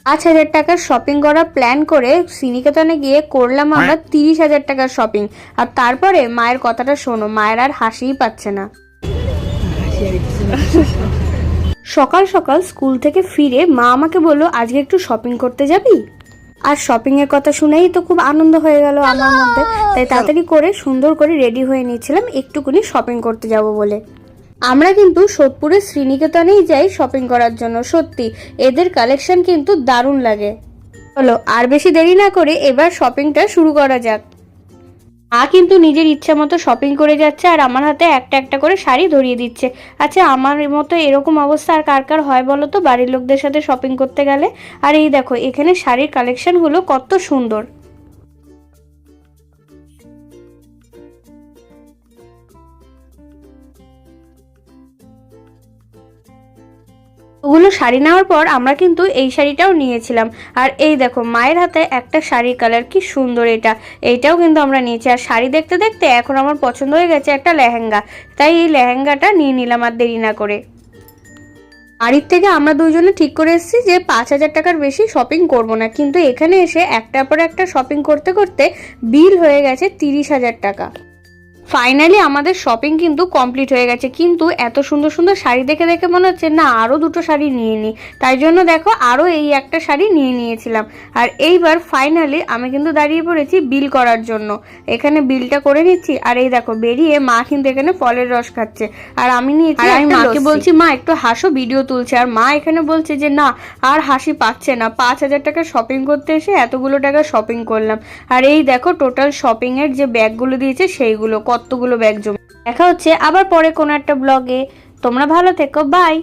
5,000 টাকার শপিং করার প্ল্যান করে শ্রীনিকেতনে গিয়ে করলাম আমরা 30,000 টাকার শপিং। আর তারপরে মায়ের কথাটা শোনো, মায়ের আর হাসিই পাচ্ছে না। সকাল সকাল স্কুল থেকে ফিরে মা আমাকে বললো, আজকে একটু শপিং করতে যাবি? আর শপিং এর কথা শুনেই তো খুব আনন্দ হয়ে গেল আমার মধ্যে, তাই তাড়াতাড়ি করে সুন্দর করে রেডি হয়ে নিয়েছিলাম একটুকুনি শপিং করতে যাব বলে। আমরা কিন্তু সোদপুরের শ্রীনিকেতনেই যাই শপিং করার জন্য। সত্যি এদের কালেকশন কিন্তু দারুণ লাগে। চলো আর বেশি দেরি না করে এবার শপিংটা শুরু করা যাক। মা কিন্তু নিজের ইচ্ছা মতো শপিং করে যাচ্ছে আর আমার হাতে একটা একটা করে শাড়ি ধরিয়ে দিচ্ছে। আচ্ছা, আমার মতো এরকম অবস্থা আর কার কার হয় বলো তো বাড়ির লোকদের সাথে শপিং করতে গেলে? আর এই দেখো এখানে শাড়ির কালেকশনগুলো কত সুন্দর। ওগুলো শাড়ি নেওয়ার পর আমরা কিন্তু এই শাড়িটাও নিয়েছিলাম। আর এই দেখো মায়ের হাতে একটা শাড়ির কালার কি সুন্দর, এইটাও কিন্তু আমরা নিয়েছি। আর শাড়ি দেখতে দেখতে এখন আমার পছন্দ হয়ে গেছে একটা লেহেঙ্গা, তাই এই লেহেঙ্গাটা নিয়ে নিলাম আর দেরি না করে। বাড়ির থেকে আমরা দুজনে ঠিক করে এসেছি যে 5,000 টাকার বেশি শপিং করব না, কিন্তু এখানে এসে একটার পর একটা শপিং করতে করতে বিল হয়ে গেছে 30,000 টাকা। ফাইনালি আমাদের শপিং কিন্তু কমপ্লিট হয়ে গেছে, কিন্তু এত সুন্দর সুন্দর শাড়ি দেখে দেখে মনে হচ্ছে না আরও দুটো শাড়ি নিয়ে নিই, তাই জন্য দেখো আরও এই একটা শাড়ি নিয়ে নিয়েছিলাম। আর এইবার ফাইনালি আমি কিন্তু দাঁড়িয়ে পড়েছি বিল করার জন্য। এখানে বিলটা করে নিচ্ছি আর এই দেখো বেরিয়ে মা কিন্তু এখানে ফলের রস খাচ্ছে আর আমি নিয়েছি। আর আমি মাকে বলছি মা একটু হাসো, ভিডিও তুলছে। আর মা এখানে বলছে যে না আর হাসি পাচ্ছে না, 5,000 টাকা শপিং করতে এসে এতগুলো টাকা শপিং করলাম। আর এই দেখো টোটাল শপিং এর যে ব্যাগগুলো দিয়েছে সেইগুলো কতগুলো ব্যাগ জমে। দেখা হচ্ছে আবার পরে কোনো একটা ব্লগে। তোমরা ভালো থেকো, বাই।